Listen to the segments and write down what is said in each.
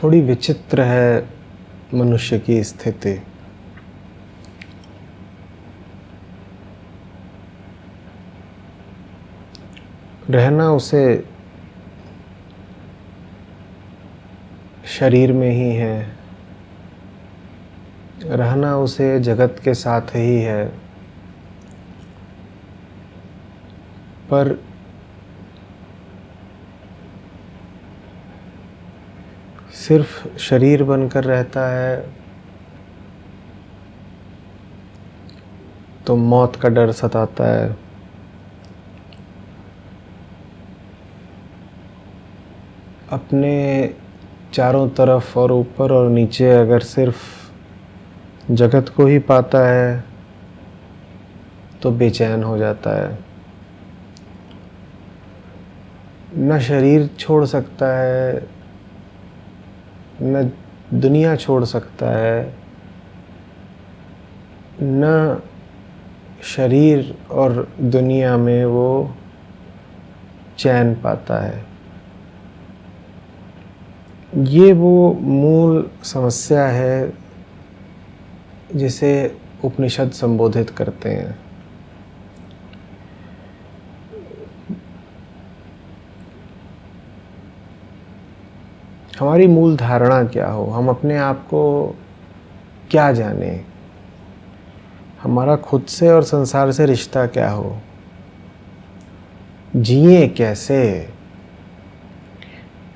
थोड़ी विचित्र है मनुष्य की स्थिति। रहना उसे शरीर में ही है, रहना उसे जगत के साथ ही है, पर सिर्फ शरीर बनकर रहता है तो मौत का डर सताता है। अपने चारों तरफ और ऊपर और नीचे अगर सिर्फ जगत को ही पाता है तो बेचैन हो जाता है। न शरीर छोड़ सकता है, न दुनिया छोड़ सकता है, न शरीर और दुनिया में वो चैन पाता है। ये वो मूल समस्या है जिसे उपनिषद संबोधित करते हैं। हमारी मूल धारणा क्या हो, हम अपने आप को क्या जाने, हमारा खुद से और संसार से रिश्ता क्या हो, जिए कैसे,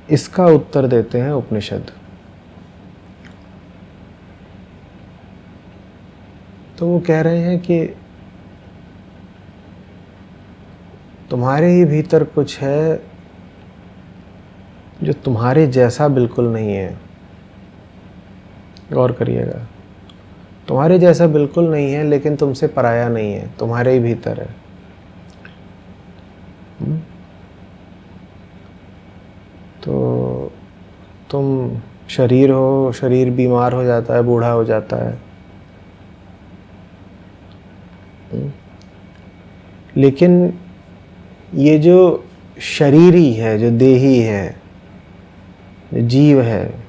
इसका उत्तर देते हैं उपनिषद। तो वो कह रहे हैं कि तुम्हारे ही भीतर कुछ है जो तुम्हारे जैसा बिल्कुल नहीं है। गौर करिएगा, तुम्हारे जैसा बिल्कुल नहीं है लेकिन तुमसे पराया नहीं है, तुम्हारे ही भीतर है। तो तुम शरीर हो, शरीर बीमार हो जाता है, बूढ़ा हो जाता है, लेकिन ये जो शरीरी है, जो देही है, जो जीव है,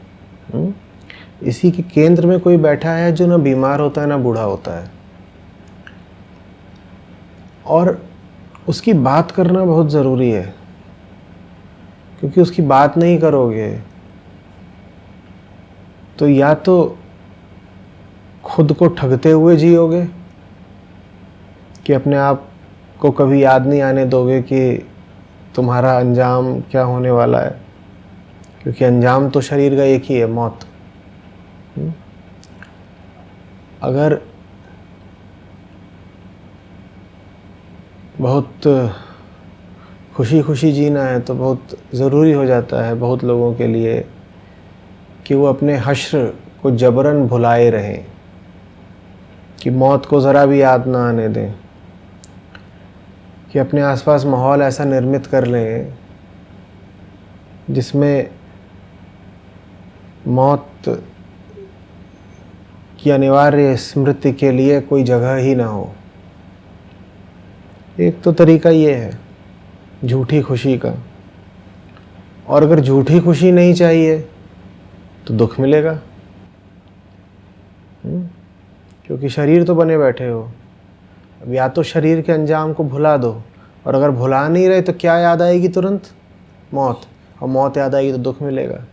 इसी के केंद्र में कोई बैठा है जो ना बीमार होता है ना बूढ़ा होता है। और उसकी बात करना बहुत ज़रूरी है, क्योंकि उसकी बात नहीं करोगे तो या तो खुद को ठगते हुए जियोगे कि अपने आप को कभी याद नहीं आने दोगे कि तुम्हारा अंजाम क्या होने वाला है, क्योंकि अंजाम तो शरीर का एक ही है, मौत। अगर बहुत खुशी खुशी जीना है तो बहुत ज़रूरी हो जाता है बहुत लोगों के लिए कि वो अपने हश्र को जबरन भुलाए रहें, कि मौत को ज़रा भी याद ना आने दें, कि अपने आसपास माहौल ऐसा निर्मित कर लें जिसमें मौत की अनिवार्य स्मृति के लिए कोई जगह ही ना हो। एक तो तरीका ये है झूठी खुशी का, और अगर झूठी खुशी नहीं चाहिए तो दुख मिलेगा, क्योंकि शरीर तो बने बैठे हो। अब या तो शरीर के अंजाम को भुला दो, और अगर भुला नहीं रहे तो क्या याद आएगी तुरंत? मौत। और मौत याद आएगी तो दुख मिलेगा।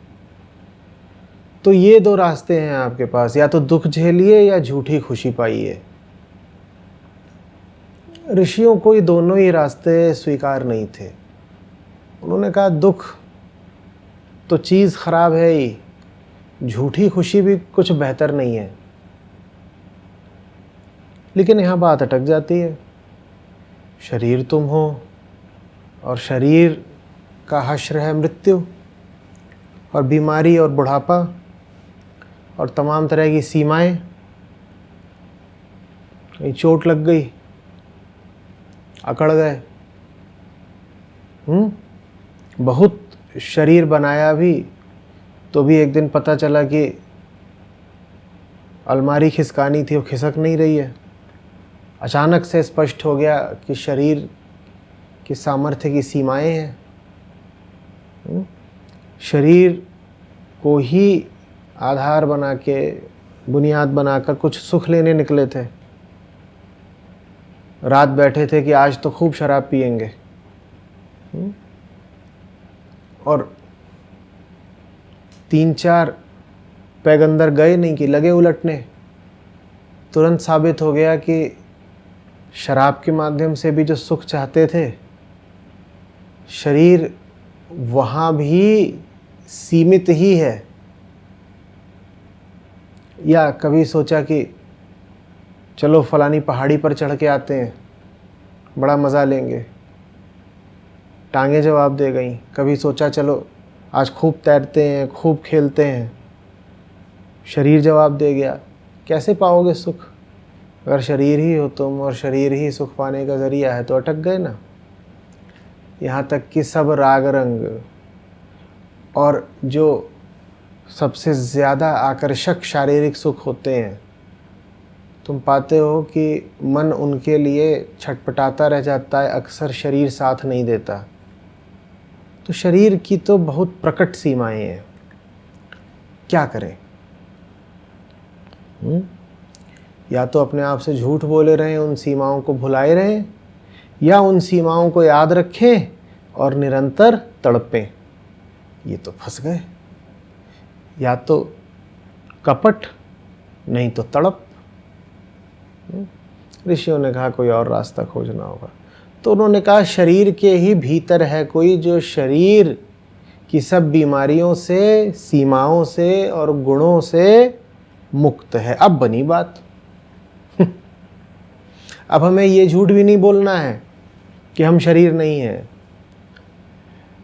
तो ये दो रास्ते हैं आपके पास, या तो दुख झेलिए या झूठी खुशी पाइए। ऋषियों को ये दोनों ही रास्ते स्वीकार नहीं थे। उन्होंने कहा दुख तो चीज़ खराब है ही, झूठी खुशी भी कुछ बेहतर नहीं है। लेकिन यहाँ बात अटक जाती है। शरीर तुम हो और शरीर का हश्र है मृत्यु और बीमारी और बुढ़ापा और तमाम तरह की सीमाएं। कहीं चोट लग गई, अकड़ गए, बहुत शरीर बनाया भी तो भी एक दिन पता चला कि अलमारी खिसकानी थी, वो खिसक नहीं रही है। अचानक से स्पष्ट हो गया कि शरीर की सामर्थ्य की सीमाएं हैं। शरीर को ही आधार बना के, बुनियाद बनाकर कुछ सुख लेने निकले थे। रात बैठे थे कि आज तो खूब शराब पिएंगे, और 3-4 पैग अंदर गए नहीं कि लगे उलटने। तुरंत साबित हो गया कि शराब के माध्यम से भी जो सुख चाहते थे, शरीर वहाँ भी सीमित ही है। या कभी सोचा कि चलो फलानी पहाड़ी पर चढ़ के आते हैं, बड़ा मज़ा लेंगे, टांगें जवाब दे गई। कभी सोचा चलो आज खूब तैरते हैं, खूब खेलते हैं, शरीर जवाब दे गया। कैसे पाओगे सुख? अगर शरीर ही हो तुम और शरीर ही सुख पाने का ज़रिया है तो अटक गए ना। यहाँ तक कि सब राग रंग और जो सबसे ज़्यादा आकर्षक शारीरिक सुख होते हैं, तुम पाते हो कि मन उनके लिए छटपटाता रह जाता है, अक्सर शरीर साथ नहीं देता। तो शरीर की तो बहुत प्रकट सीमाएं हैं, क्या करें? या तो अपने आप से झूठ बोले रहें, उन सीमाओं को भुलाए रहें, या उन सीमाओं को याद रखें और निरंतर तड़पें। ये तो फंस गए। या तो कपट, नहीं तो तड़प। ऋषियों ने कहा कोई और रास्ता खोजना होगा, तो उन्होंने कहा शरीर के ही भीतर है कोई जो शरीर की सब बीमारियों से, सीमाओं से और गुणों से मुक्त है। अब बनी बात। अब हमें ये झूठ भी नहीं बोलना है कि हम शरीर नहीं हैं।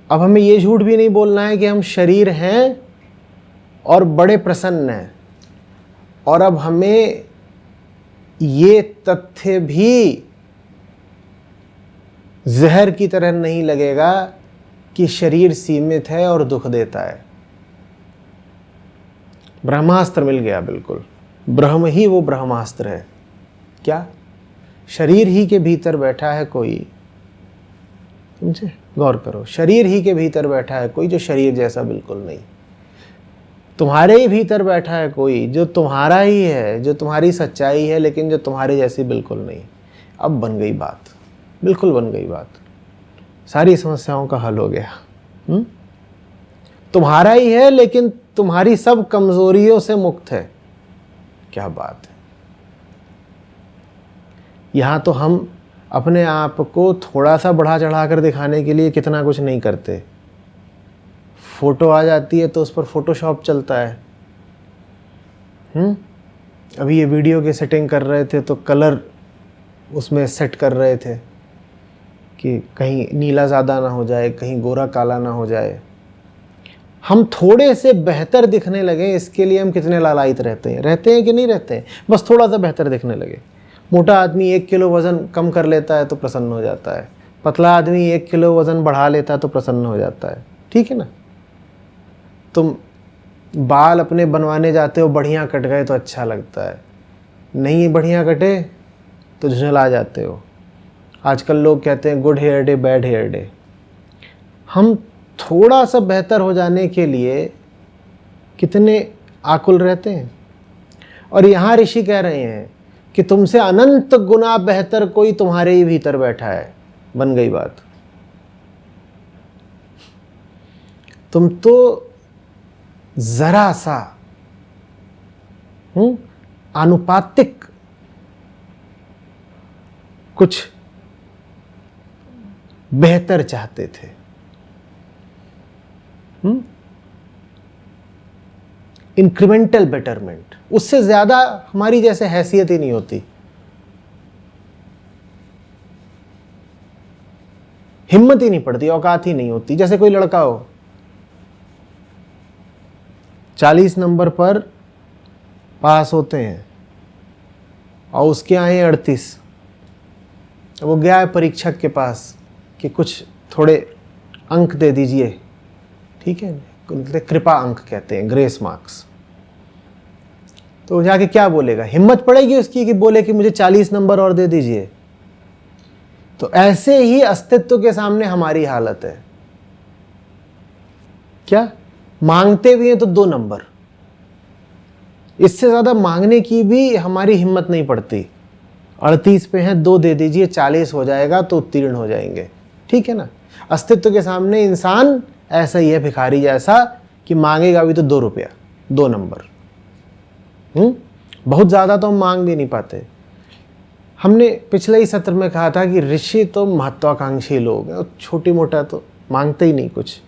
अब हमें ये झूठ भी नहीं बोलना है कि हम शरीर हैं और बड़े प्रसन्न हैं। और अब हमें ये तथ्य भी जहर की तरह नहीं लगेगा कि शरीर सीमित है और दुख देता है। ब्रह्मास्त्र मिल गया बिल्कुल। ब्रह्म ही वो ब्रह्मास्त्र है। क्या? शरीर ही के भीतर बैठा है कोई, समझे? गौर करो, शरीर ही के भीतर बैठा है कोई जो शरीर जैसा बिल्कुल नहीं। तुम्हारे ही भीतर बैठा है कोई जो तुम्हारा ही है, जो तुम्हारी सच्चाई है, लेकिन जो तुम्हारे जैसी बिल्कुल नहीं। अब बन गई बात, बिल्कुल बन गई बात। सारी समस्याओं का हल हो गया। तुम्हारा ही है लेकिन तुम्हारी सब कमजोरियों से मुक्त है। क्या बात है। यहाँ तो हम अपने आप को थोड़ा सा बढ़ा चढ़ा कर दिखाने के लिए कितना कुछ नहीं करते। फोटो आ जाती है तो उस पर फोटोशॉप चलता है। अभी ये वीडियो की सेटिंग कर रहे थे तो कलर उसमें सेट कर रहे थे कि कहीं नीला ज़्यादा ना हो जाए, कहीं गोरा काला ना हो जाए। हम थोड़े से बेहतर दिखने लगे, इसके लिए हम कितने लालायित रहते हैं कि नहीं रहते हैं? बस थोड़ा सा बेहतर दिखने लगे। मोटा आदमी 1 किलो वज़न कम कर लेता है तो प्रसन्न हो जाता है, पतला आदमी 1 किलो वज़न बढ़ा लेता है तो प्रसन्न हो जाता है। ठीक है ना? तुम बाल अपने बनवाने जाते हो, बढ़िया कट गए तो अच्छा लगता है, नहीं बढ़िया कटे तो झुंझला जाते हो। आजकल लोग कहते हैं good hair day, bad hair day. हम थोड़ा सा बेहतर हो जाने के लिए कितने आकुल रहते हैं। और यहाँ ऋषि कह रहे हैं कि तुमसे अनंत गुना बेहतर कोई तुम्हारे ही भीतर बैठा है। बन गई बात। तुम तो जरा सा आनुपातिक कुछ बेहतर चाहते थे। इंक्रीमेंटल बेटरमेंट, उससे ज्यादा हमारी जैसे हैसियत ही नहीं होती। हिम्मत ही नहीं पड़ती, औकात ही नहीं होती। जैसे कोई लड़का हो 40 नंबर पर पास होते हैं और उसके आए 38। वो गया है परीक्षक के पास कि कुछ थोड़े अंक दे दीजिए, ठीक है, कृपा अंक कहते हैं, ग्रेस मार्क्स। तो जाके क्या बोलेगा? हिम्मत पड़ेगी उसकी कि बोले कि मुझे 40 नंबर और दे दीजिए? तो ऐसे ही अस्तित्व के सामने हमारी हालत है। क्या मांगते भी हैं तो 2 नंबर, इससे ज़्यादा मांगने की भी हमारी हिम्मत नहीं पड़ती। 38 पे हैं, 2 दे दीजिए, 40 हो जाएगा तो उत्तीर्ण हो जाएंगे, ठीक है ना। अस्तित्व के सामने इंसान ऐसा ही है, भिखारी जैसा, कि मांगेगा भी तो 2 रुपया, 2 नंबर। बहुत ज़्यादा तो हम मांग भी नहीं पाते। हमने पिछले ही सत्र में कहा था कि ऋषि तो महत्वाकांक्षी लोग हैं, छोटी मोटा तो मांगते ही नहीं कुछ।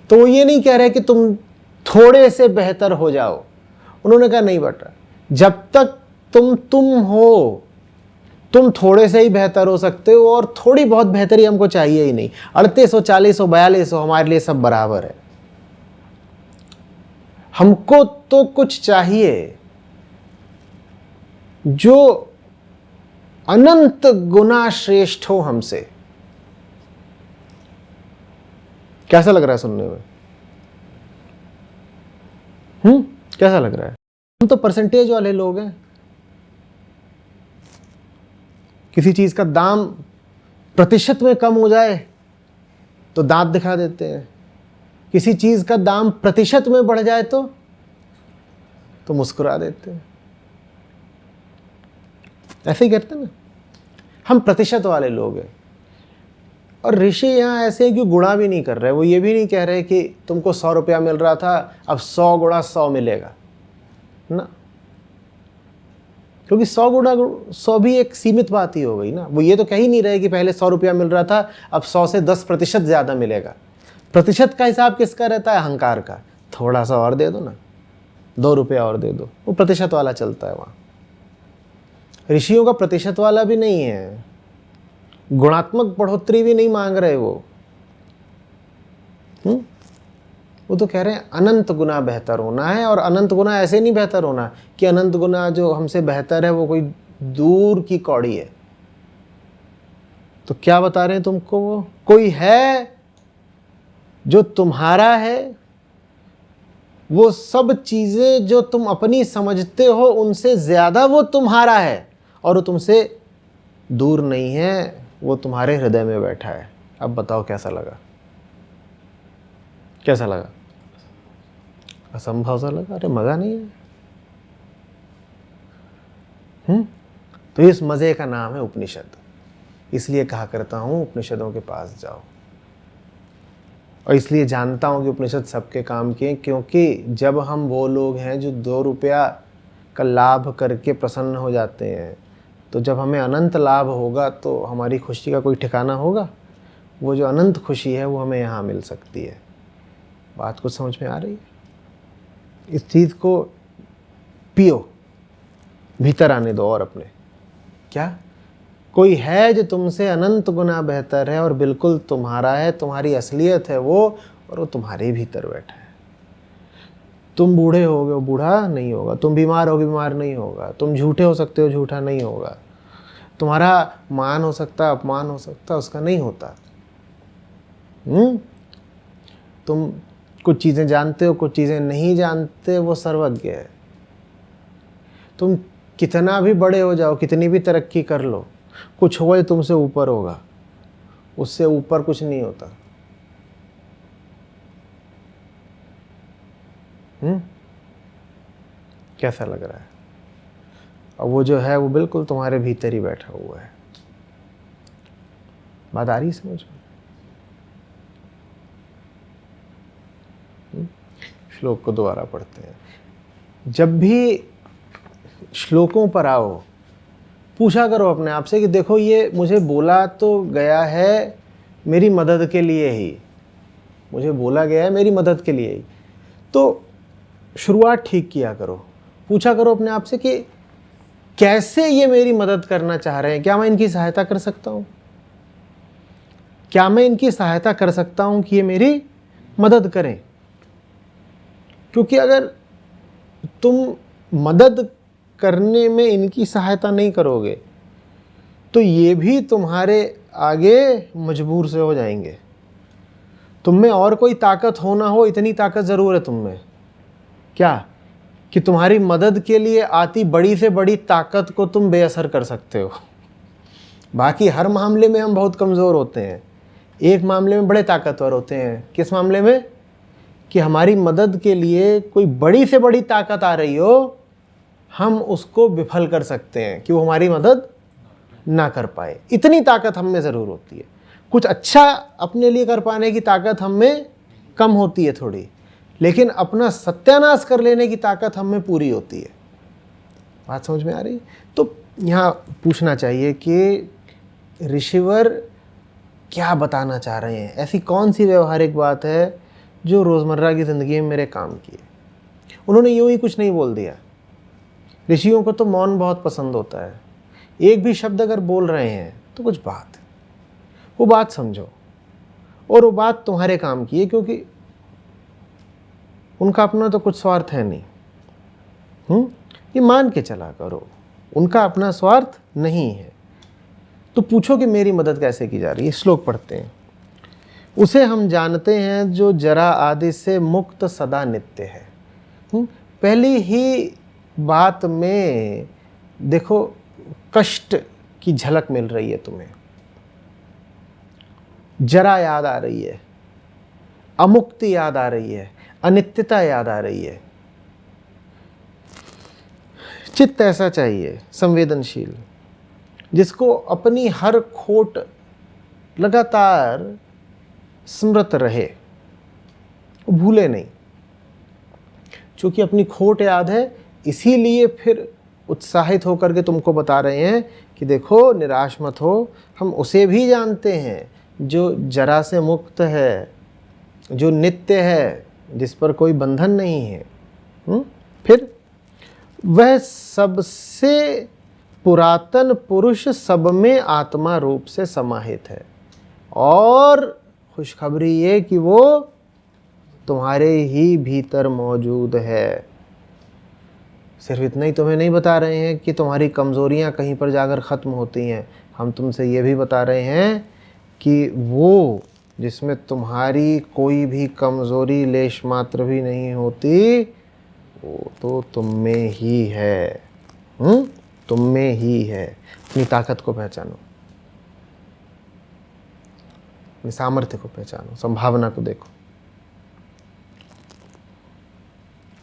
तो वो ये नहीं कह रहे कि तुम थोड़े से बेहतर हो जाओ, उन्होंने कहा नहीं बेटा, जब तक तुम हो, तुम थोड़े से ही बेहतर हो सकते हो, और थोड़ी बहुत बेहतरी हमको चाहिए ही नहीं। 38 हो, 40 हो, 42 हो, हमारे लिए सब बराबर है। हमको तो कुछ चाहिए जो अनंत गुना श्रेष्ठ हो हमसे। कैसा लग रहा है सुनने में? कैसा लग रहा है? हम तो परसेंटेज वाले लोग हैं। किसी चीज का दाम प्रतिशत में कम हो जाए तो दांत दिखा देते हैं, किसी चीज का दाम प्रतिशत में बढ़ जाए तो मुस्कुरा देते हैं। ऐसे ही करते हैं ना, हम प्रतिशत वाले लोग हैं। और ऋषि यहाँ ऐसे हैं कि गुणा भी नहीं कर रहे, वो ये भी नहीं कह रहे कि तुमको 100 रुपया मिल रहा था, अब 100 गुणा 100 मिलेगा ना, क्योंकि 100 गुणा 100 भी एक सीमित बात ही हो गई ना। वो ये तो कह ही नहीं रहे कि पहले 100 रुपया मिल रहा था, अब 100 से 10% ज़्यादा मिलेगा। प्रतिशत का हिसाब किसका रहता है? अहंकार का। थोड़ा सा और दे दो ना, 2 रुपया और दे दो, वो प्रतिशत वाला चलता है वहाँ। ऋषियों का प्रतिशत वाला भी नहीं है, गुणात्मक बढ़ोतरी भी नहीं मांग रहे वो तो कह रहे हैं अनंत गुना बेहतर होना है। और अनंत गुना ऐसे नहीं बेहतर होना कि अनंत गुना जो हमसे बेहतर है वो कोई दूर की कौड़ी है। तो क्या बता रहे हैं तुमको? वो कोई है जो तुम्हारा है, वो सब चीजें जो तुम अपनी समझते हो उनसे ज्यादा वो तुम्हारा है, और वो तुमसे दूर नहीं है, वो तुम्हारे हृदय में बैठा है। अब बताओ कैसा लगा? कैसा लगा? असंभव सा लगा? अरे मजा नहीं है। तो इस मजे का नाम है उपनिषद। इसलिए कहा करता हूं उपनिषदों के पास जाओ, और इसलिए जानता हूं कि उपनिषद सबके काम के, क्योंकि जब हम वो लोग हैं जो 2 रुपया का लाभ करके प्रसन्न हो जाते हैं, तो जब हमें अनंत लाभ होगा तो हमारी खुशी का कोई ठिकाना होगा? वो जो अनंत खुशी है वो हमें यहाँ मिल सकती है। बात कुछ समझ में आ रही है? इस चीज़ को पियो, भीतर आने दो। और अपने क्या कोई है जो तुमसे अनंत गुना बेहतर है और बिल्कुल तुम्हारा है, तुम्हारी असलियत है वो, और वो तुम्हारे भीतर बैठा है। तुम बूढ़े होगे, वो बूढ़ा नहीं होगा। तुम बीमार होगे, बीमार नहीं होगा। तुम झूठे हो सकते हो, झूठा नहीं होगा। तुम्हारा मान हो सकता, अपमान हो सकता, उसका नहीं होता। तुम कुछ चीज़ें जानते हो, कुछ चीज़ें नहीं जानते, वो सर्वज्ञ है। तुम कितना भी बड़े हो जाओ, कितनी भी तरक्की कर लो, कुछ होगा तुमसे ऊपर होगा, उससे ऊपर कुछ नहीं होता। कैसा लग रहा है? और वो जो है वो बिल्कुल तुम्हारे भीतर ही बैठा हुआ है। बात आ रही समझ में? श्लोक को दोबारा पढ़ते हैं। जब भी श्लोकों पर आओ, पूछा करो अपने आप से कि देखो ये मुझे बोला तो गया है मेरी मदद के लिए ही, मुझे बोला गया है मेरी मदद के लिए ही। तो शुरुआत ठीक किया करो। पूछा करो अपने आप से कि कैसे ये मेरी मदद करना चाह रहे हैं, क्या मैं इनकी सहायता कर सकता हूँ? क्या मैं इनकी सहायता कर सकता हूँ कि ये मेरी मदद करें? क्योंकि अगर तुम मदद करने में इनकी सहायता नहीं करोगे तो ये भी तुम्हारे आगे मजबूर से हो जाएंगे। तुम में और कोई ताकत हो ना हो, इतनी ताकत ज़रूर है तुम में, क्या कि तुम्हारी मदद के लिए आती बड़ी से बड़ी ताकत को तुम बेअसर कर सकते हो। बाकी हर मामले में हम बहुत कमज़ोर होते हैं, एक मामले में बड़े ताकतवर होते हैं। किस मामले में? कि हमारी मदद के लिए कोई बड़ी से बड़ी ताकत आ रही हो, हम उसको विफल कर सकते हैं कि वो हमारी मदद ना कर पाए। इतनी ताकत हम में ज़रूर होती है। कुछ अच्छा अपने लिए कर पाने की ताकत हम में कम होती है थोड़ी, लेकिन अपना सत्यानाश कर लेने की ताकत हम में पूरी होती है। बात समझ में आ रही? तो यहाँ पूछना चाहिए कि ऋषिवर क्या बताना चाह रहे हैं, ऐसी कौन सी व्यवहारिक बात है जो रोज़मर्रा की ज़िंदगी में मेरे काम की है। उन्होंने यूँ ही कुछ नहीं बोल दिया। ऋषियों को तो मौन बहुत पसंद होता है। एक भी शब्द अगर बोल रहे हैं तो कुछ बात है, वो बात समझो, और वो बात तुम्हारे काम की है, क्योंकि उनका अपना तो कुछ स्वार्थ है नहीं। ये मान के चला करो, उनका अपना स्वार्थ नहीं है। तो पूछो कि मेरी मदद कैसे की जा रही है। श्लोक पढ़ते हैं। उसे हम जानते हैं जो जरा आदि से मुक्त सदा नित्य है। पहली ही बात में देखो कष्ट की झलक मिल रही है तुम्हें। जरा याद आ रही है, अमुक्ति याद आ रही है, अनित्यता याद आ रही है। चित्त ऐसा चाहिए संवेदनशील, जिसको अपनी हर खोट लगातार स्मृत रहे, भूले नहीं। चूंकि अपनी खोट याद है, इसीलिए फिर उत्साहित होकर के तुमको बता रहे हैं कि देखो निराश मत हो, हम उसे भी जानते हैं जो जरा से मुक्त है, जो नित्य है, जिस पर कोई बंधन नहीं है। फिर वह सबसे पुरातन पुरुष सब में आत्मा रूप से समाहित है, और खुशखबरी ये कि वो तुम्हारे ही भीतर मौजूद है। सिर्फ इतना ही तुम्हें नहीं बता रहे हैं कि तुम्हारी कमज़ोरियाँ कहीं पर जाकर ख़त्म होती हैं, हम तुमसे ये भी बता रहे हैं कि वो जिसमें तुम्हारी कोई भी कमज़ोरी लेश मात्र भी नहीं होती, वो तो तुम में ही है। तुम में ही है। अपनी ताकत को पहचानो, अपने सामर्थ्य को पहचानो, संभावना को देखो।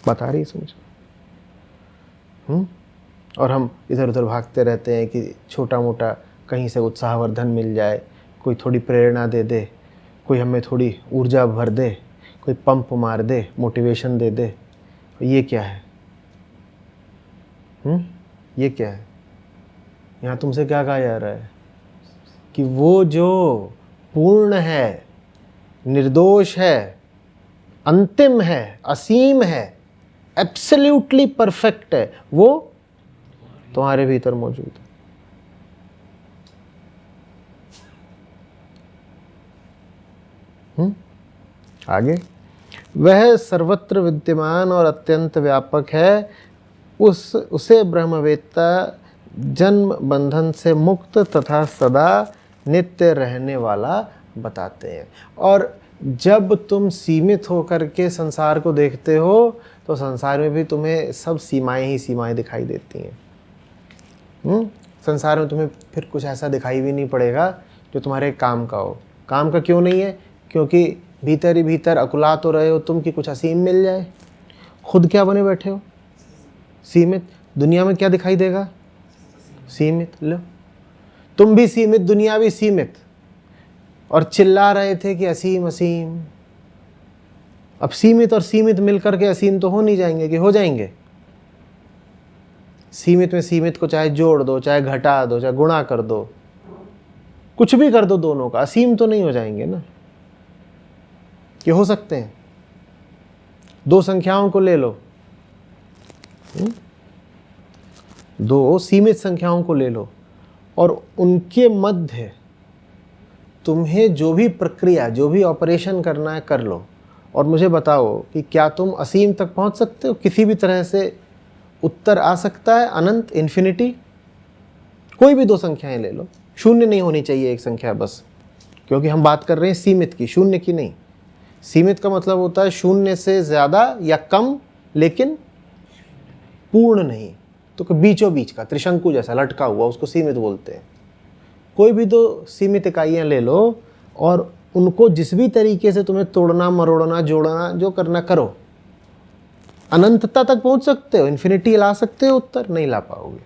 बता रही समझो। और हम इधर उधर भागते रहते हैं कि छोटा मोटा कहीं से उत्साहवर्धन मिल जाए, कोई थोड़ी प्रेरणा दे दे, कोई हमें थोड़ी ऊर्जा भर दे, कोई पंप मार दे, मोटिवेशन दे दे। ये क्या है? ये क्या है? यहाँ तुमसे क्या कहा जा रहा है कि वो जो पूर्ण है, निर्दोष है, अंतिम है, असीम है, एब्सोल्युटली परफेक्ट है, वो तुम्हारे भीतर मौजूद है। आगे, वह सर्वत्र विद्यमान और अत्यंत व्यापक है, उसे ब्रह्मवेत्ता जन्म बंधन से मुक्त तथा सदा नित्य रहने वाला बताते हैं। और जब तुम सीमित होकर के संसार को देखते हो तो संसार में भी तुम्हें सब सीमाएं ही सीमाएं दिखाई देती हैं। संसार में तुम्हें फिर कुछ ऐसा दिखाई भी नहीं पड़ेगा जो तुम्हारे काम का हो। काम का क्यों नहीं है? क्योंकि भीतर ही भीतर अकुला तो रहे हो तुम कि कुछ असीम मिल जाए। खुद क्या बने बैठे हो? सीमित। दुनिया में क्या दिखाई देगा? सीमित। लो, तुम भी सीमित, दुनिया भी सीमित, और चिल्ला रहे थे कि असीम असीम। अब सीमित और सीमित मिलकर के असीम तो हो नहीं जाएंगे कि हो जाएंगे? सीमित में सीमित को चाहे जोड़ दो, चाहे घटा दो, चाहे गुणा कर दो, कुछ भी कर दो, दोनों का असीम तो नहीं हो जाएंगे ना। कि हो सकते हैं? दो संख्याओं को ले लो, दो सीमित संख्याओं को ले लो, और उनके मध्य तुम्हें जो भी प्रक्रिया, जो भी ऑपरेशन करना है कर लो, और मुझे बताओ कि क्या तुम असीम तक पहुंच सकते हो? किसी भी तरह से उत्तर आ सकता है अनंत, इन्फिनिटी? कोई भी दो संख्याएं ले लो, शून्य नहीं होनी चाहिए एक संख्या बस, क्योंकि हम बात कर रहे हैं सीमित की, शून्य की नहीं। सीमित का मतलब होता है शून्य से ज़्यादा या कम, लेकिन पूर्ण नहीं। तो बीचों बीच का, त्रिशंकु जैसा लटका हुआ, उसको सीमित बोलते हैं। कोई भी दो सीमित इकाइयाँ ले लो और उनको जिस भी तरीके से तुम्हें तोड़ना, मरोड़ना, जोड़ना, जो करना करो, अनंतता तक पहुंच सकते हो, इन्फिनिटी ला सकते हो, उत्तर नहीं ला पाओगे।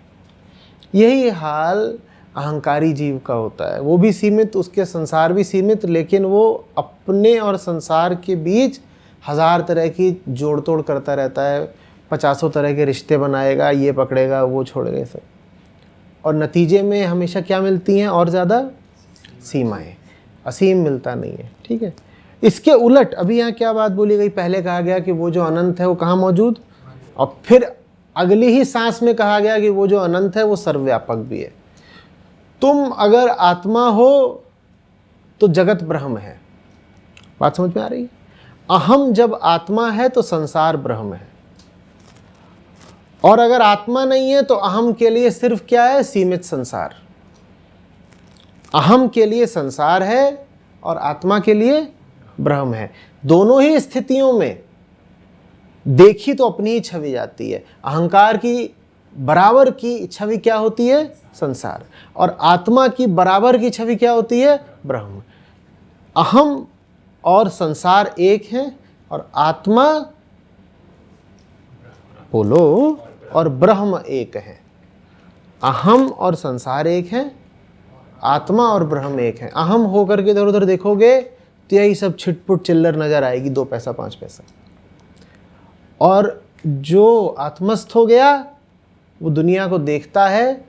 यही हाल अहंकारी जीव का होता है। वो भी सीमित, उसके संसार भी सीमित, लेकिन वो अपने और संसार के बीच हजार तरह की जोड़ तोड़ करता रहता है, 50 तरह के रिश्ते बनाएगा, ये पकड़ेगा, वो छोड़ेगा, सब। और नतीजे में हमेशा क्या मिलती हैं? और ज़्यादा सीमाएं, असीम मिलता नहीं है। ठीक है, इसके उलट अभी यहाँ क्या बात बोली गई? पहले कहा गया कि वो जो अनंत है वो कहाँ मौजूद, और फिर अगली ही सांस में कहा गया कि वो जो अनंत है वो सर्वव्यापक भी है। तुम अगर आत्मा हो तो जगत ब्रह्म है। बात समझ में आ रही है? अहम जब आत्मा है तो संसार ब्रह्म है, और अगर आत्मा नहीं है तो अहम के लिए सिर्फ क्या है? सीमित संसार। अहम के लिए संसार है और आत्मा के लिए ब्रह्म है। दोनों ही स्थितियों में देखी तो अपनी ही छवि जाती है। अहंकार की बराबर की छवि क्या होती है? संसार। और आत्मा की बराबर की छवि क्या होती है? ब्रह्म। अहम और संसार एक है, और आत्मा बोलो और ब्रह्म एक है। अहम और संसार एक है, आत्मा और ब्रह्म एक है। अहम होकर के इधर उधर देखोगे तो यही सब छिटपुट चिल्लर नजर आएगी, 2 पैसा 5 पैसा। और जो आत्मस्थ हो गया वो दुनिया को देखता है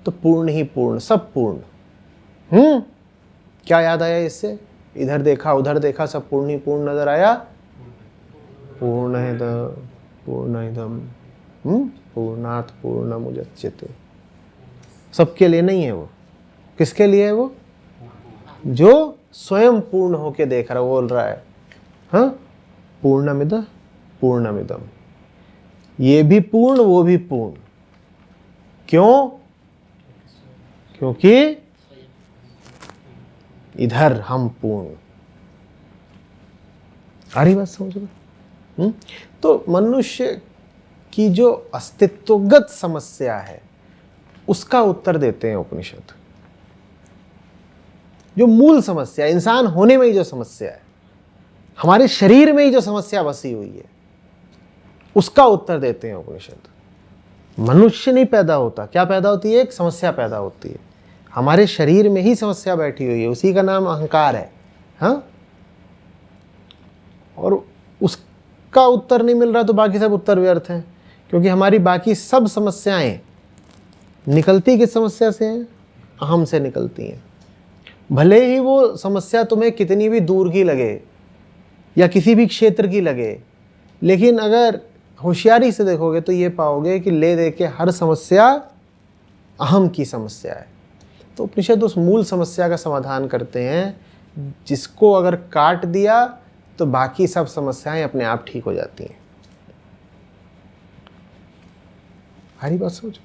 तो पूर्ण ही पूर्ण, सब पूर्ण। क्या याद आया इससे? इधर देखा उधर देखा, सब पूर्ण ही पूर्ण नजर आया। पूर्णमिदं पूर्णात् पूर्णमुदच्यते। सबके लिए नहीं है वो। किसके लिए है वो? जो स्वयं पूर्ण होके देख रहा, बोल रहा है हाँ, पूर्णमिदं पूर्णमिदं। ये भी पूर्ण, वो भी पूर्ण। क्यों? क्योंकि इधर हम पूर्ण। आ रही बात समझ में? तो मनुष्य की जो अस्तित्वगत समस्या है उसका उत्तर देते हैं उपनिषद। जो मूल समस्या, इंसान होने में ही जो समस्या है, हमारे शरीर में ही जो समस्या बसी हुई है, उसका उत्तर देते हैं उपनिषद। मनुष्य नहीं पैदा होता, क्या पैदा होती है? एक समस्या पैदा होती है। हमारे शरीर में ही समस्या बैठी हुई है, उसी का नाम अहंकार है। हाँ, और उसका उत्तर नहीं मिल रहा तो बाकी सब उत्तर व्यर्थ हैं, क्योंकि हमारी बाकी सब समस्याएं निकलती किस समस्या से हैं? अहम से निकलती हैं। भले ही वो समस्या तुम्हें कितनी भी दूर की लगे या किसी भी क्षेत्र की लगे, लेकिन अगर होशियारी से देखोगे तो ये पाओगे कि ले दे के हर समस्या अहम की समस्या है। तो उपनिषद उस मूल समस्या का समाधान करते हैं, जिसको अगर काट दिया तो बाकी सब समस्याएं अपने आप ठीक हो जाती हैं। हरी बात सोच।